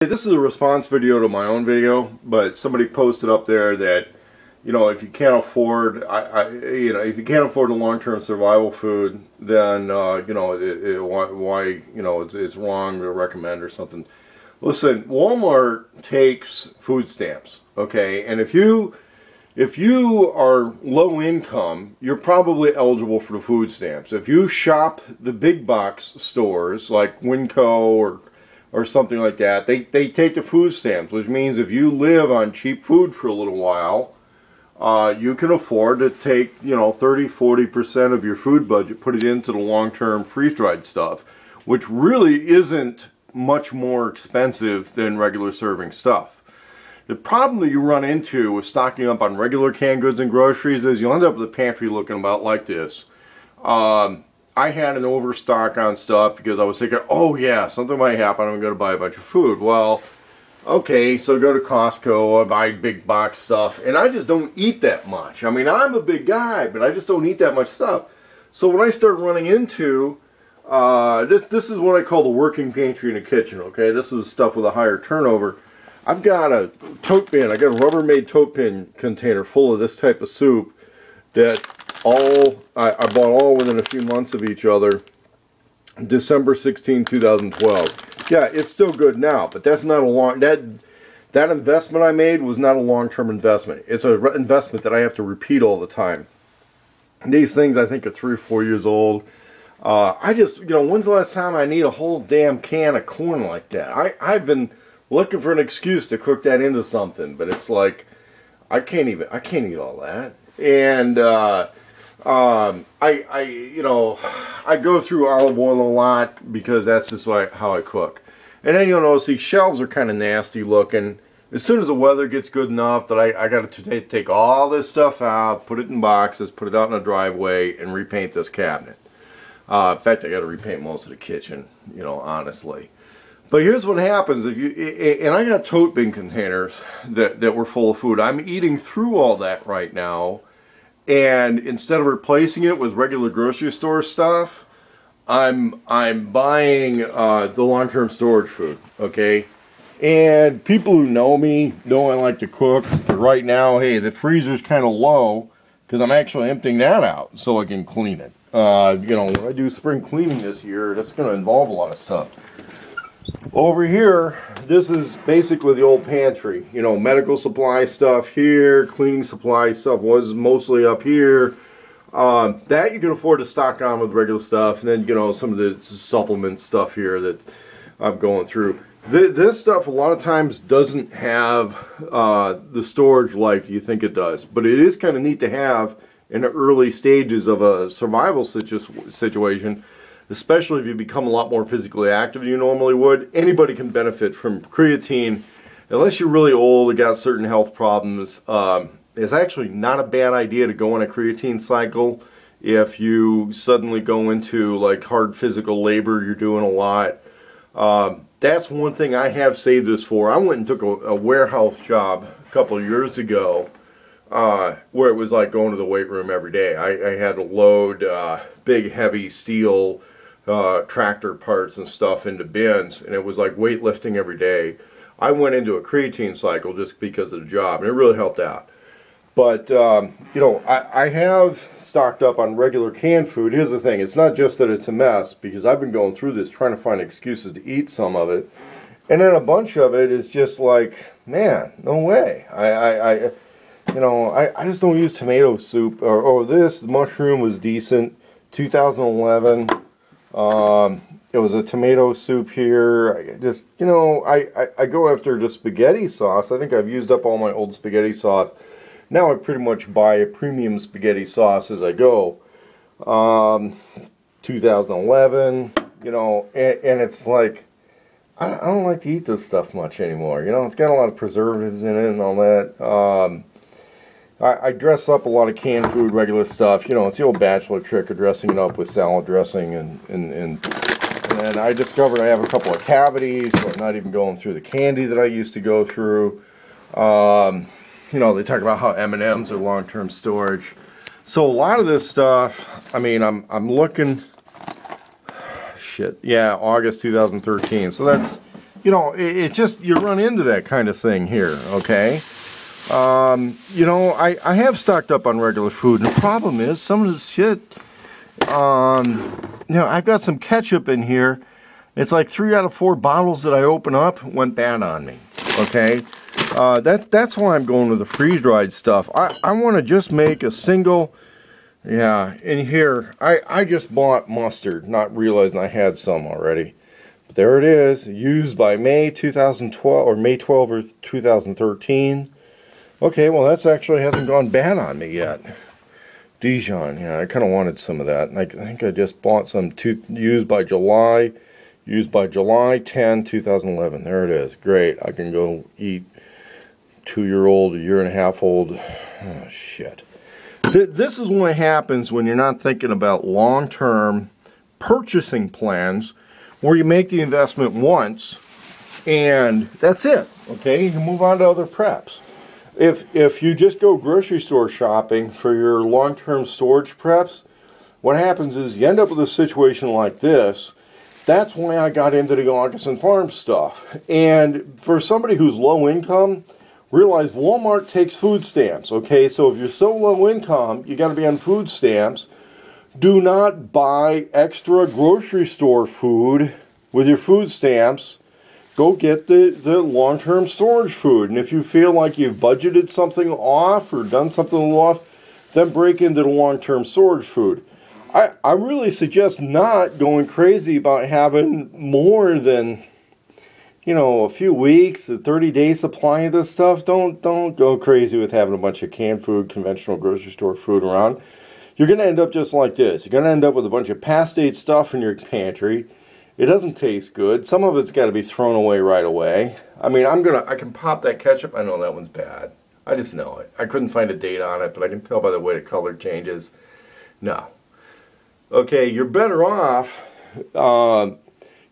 This is a response video to my own video, but somebody posted up there that, you know, if you can't afford, if you can't afford a long-term survival food, then you know, why, you know, it's wrong to recommend or something. Listen, Walmart takes food stamps, okay, and if you are low income, you're probably eligible for the food stamps. If you shop the big box stores like Winco or something like that, they take the food stamps, which means if you live on cheap food for a little while, you can afford to take, you know, 30–40% of your food budget, put it into the long-term freeze-dried stuff, which really isn't much more expensive than regular serving stuff. The problem that you run into with stocking up on regular canned goods and groceries is you end up with a pantry looking about like this. I had an overstock on stuff because I was thinking, oh yeah, something might happen, I'm going to buy a bunch of food. Well, okay, so go to Costco, I buy big box stuff, and I just don't eat that much. I mean, I'm a big guy, but I just don't eat that much stuff. So when I start running into, this is what I call the working pantry in the kitchen, okay? This is stuff with a higher turnover. I've got a tote bin, I got a Rubbermaid tote bin container full of this type of soup that I bought all within a few months of each other. December 16, 2012. Yeah, it's still good now, but that's not a long, that investment I made was not a long-term investment. It's an investment that I have to repeat all the time. And these things I think are 3 or 4 years old. I just, you know, when's the last time I need a whole damn can of corn like that? I've been looking for an excuse to cook that into something, but it's like, I can't eat all that. And, you know, I go through olive oil a lot because that's just how I cook. And then you'll notice these shelves are kind of nasty looking. As soon as the weather gets good enough that I got to take all this stuff out, put it in boxes, put it out in the driveway, and repaint this cabinet. In fact, I got to repaint most of the kitchen, you know, honestly. But here's what happens if you, and I got tote bin containers that were full of food. I'm eating through all that right now. And instead of replacing it with regular grocery store stuff, I'm buying the long-term storage food, okay? And people who know me know I like to cook, but right now, hey, the freezer's kind of low because I'm actually emptying that out so I can clean it. You know, when I do spring cleaning this year, that's going to involve a lot of stuff. Over here, this is basically the old pantry. You know, medical supply stuff here, cleaning supply stuff was mostly up here. That you can afford to stock on with regular stuff, and then, you know, some of the supplement stuff here that I'm going through. This stuff a lot of times doesn't have the storage life you think it does, but it is kind of neat to have in the early stages of a survival situation. Especially if you become a lot more physically active than you normally would. Anybody can benefit from creatine. Unless you're really old and got certain health problems, it's actually not a bad idea to go on a creatine cycle. If you suddenly go into like hard physical labor, you're doing a lot. That's one thing I have saved this for. I went and took a warehouse job a couple of years ago where it was like going to the weight room every day. I had to load big heavy steel tractor parts and stuff into bins, and it was like weightlifting every day. I went into a creatine cycle just because of the job, and it really helped out. But you know, I have stocked up on regular canned food. Here's the thing, it's not just that it's a mess, because I've been going through this trying to find excuses to eat some of it, and then a bunch of it is just like, man, no way. You know, I just don't use tomato soup. Or this mushroom was decent, 2011. It was a tomato soup here. I just, you know, I go after the spaghetti sauce. I think I've used up all my old spaghetti sauce. Now I pretty much buy a premium spaghetti sauce as I go. 2011, you know, and it's like, I don't like to eat this stuff much anymore. You know, it's got a lot of preservatives in it and all that. I dress up a lot of canned food, regular stuff. You know, it's the old bachelor trick of dressing it up with salad dressing. And I discovered I have a couple of cavities, so I'm not even going through the candy that I used to go through. You know, they talk about how M&Ms are long-term storage. So a lot of this stuff, I mean, I'm looking, shit, yeah, August 2013. So that's you know, it just, you run into that kind of thing here, okay? You know, I have stocked up on regular food, and the problem is some of this shit, you know, I've got some ketchup in here. It's like 3 out of 4 bottles that I open up went bad on me, okay? That's why I'm going with the freeze-dried stuff. I want to just make a single, yeah, in here, I just bought mustard, not realizing I had some already. But there it is, used by May 2012, or May 12 or 2013. Okay, well that's actually hasn't gone bad on me yet. Dijon, yeah, I kind of wanted some of that. I think I just bought some used by July 10, 2011. There it is. Great. I can go eat 2-year-old, 1.5-year-old. Oh, shit. This is what happens when you're not thinking about long-term purchasing plans, where you make the investment once and that's it. Okay, you can move on to other preps. If you just go grocery store shopping for your long-term storage preps, what happens is you end up with a situation like this. That's why I got into the Augustin Farm stuff. And for somebody who's low income, realize Walmart takes food stamps. Okay, so if you're so low income, you got to be on food stamps. Do not buy extra grocery store food with your food stamps. Go get the long-term storage food. And if you feel like you've budgeted something off or done something off, then break into the long-term storage food. I really suggest not going crazy about having more than, you know, a few weeks, a 30-day supply of this stuff. Don't go crazy with having a bunch of canned food, conventional grocery store food around. You're going to end up just like this. You're going to end up with a bunch of past date stuff in your pantry. It doesn't taste good. Some of it's got to be thrown away right away. I mean, I can pop that ketchup. I know that one's bad. I just know it. I couldn't find a date on it, but I can tell by the way the color changes. No. Okay, you're better off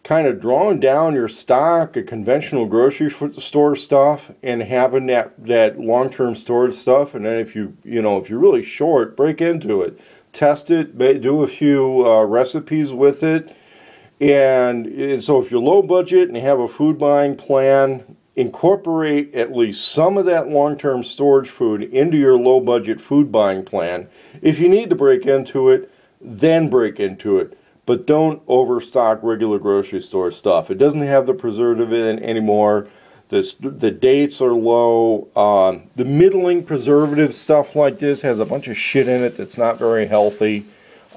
kind of drawing down your stock of conventional grocery store stuff and having that long-term storage stuff. And then if you're really short, break into it, test it, do a few recipes with it. And so if you're low budget and you have a food buying plan, incorporate at least some of that long-term storage food into your low budget food buying plan. If you need to break into it, then break into it. But don't overstock regular grocery store stuff. It doesn't have the preservative in it anymore. The dates are low. The middling preservative stuff like this has a bunch of shit in it that's not very healthy.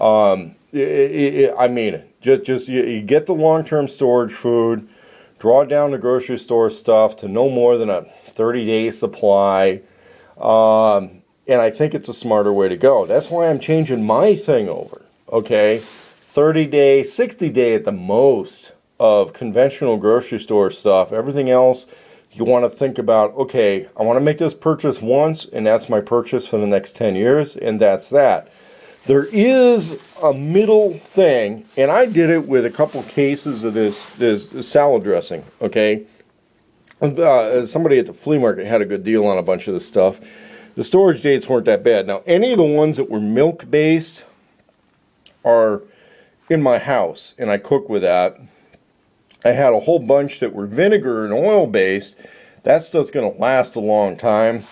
I mean it. Just you get the long-term storage food, draw down the grocery store stuff to no more than a 30-day supply, and I think it's a smarter way to go. That's why I'm changing my thing over, okay? 30-day, 60-day at the most of conventional grocery store stuff. Everything else, you want to think about, okay, I want to make this purchase once, and that's my purchase for the next 10 years, and that's that. There is a middle thing, and I did it with a couple cases of this salad dressing, okay? Somebody at the flea market had a good deal on a bunch of this stuff. The storage dates weren't that bad. Now, any of the ones that were milk-based are in my house, and I cook with that. I had a whole bunch that were vinegar and oil-based. That stuff's going to last a long time.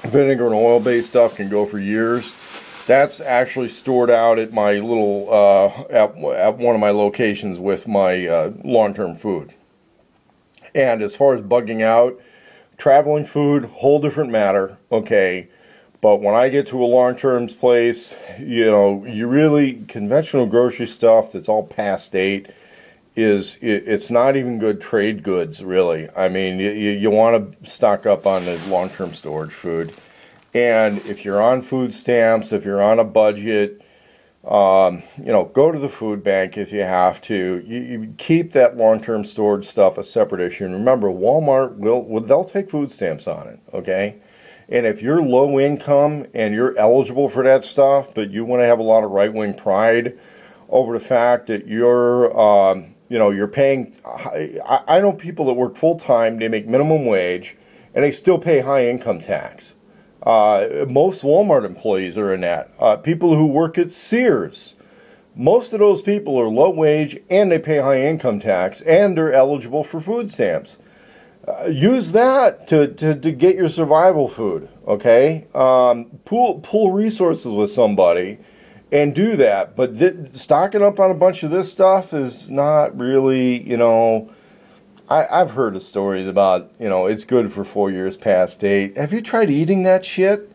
Vinegar and oil-based stuff can go for years. That's actually stored out at my little, at one of my locations with my long-term food. And as far as bugging out, traveling food, whole different matter, okay. But when I get to a long-term place, you know, conventional grocery stuff that's all past date it's not even good trade goods, really. I mean, you want to stock up on the long-term storage food. And if you're on food stamps, if you're on a budget, go to the food bank if you have to. You keep that long-term storage stuff a separate issue. And remember, Walmart they'll take food stamps on it, okay? And if you're low income and you're eligible for that stuff, but you want to have a lot of right-wing pride over the fact that you're paying. I know people that work full-time, they make minimum wage, and they still pay high income tax. Most Walmart employees are in that. People who work at Sears, Most of those people are low wage and they pay high income tax and they're eligible for food stamps. Use that to get your survival food, okay? Pool resources with somebody and do that. But stocking up on a bunch of this stuff is not really, you know, I've heard of stories about, you know, it's good for 4 years past date. Have you tried eating that shit?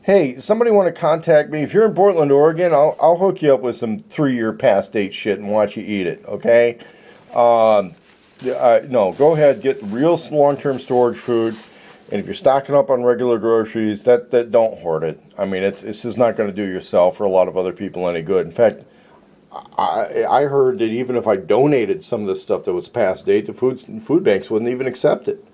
Hey, somebody want to contact me. If you're in Portland, Oregon, I'll hook you up with some 3-year past date shit and watch you eat it, okay? No, go ahead, get real long-term storage food. And if you're stocking up on regular groceries, that don't hoard it. I mean, it's just not going to do yourself or a lot of other people any good. In fact, I heard that even if I donated some of the stuff that was past date, the food banks wouldn't even accept it.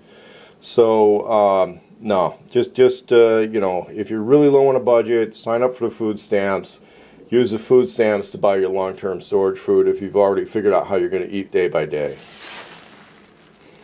So, no, just you know, if you're really low on a budget, sign up for the food stamps. Use the food stamps to buy your long-term storage food if you've already figured out how you're going to eat day by day.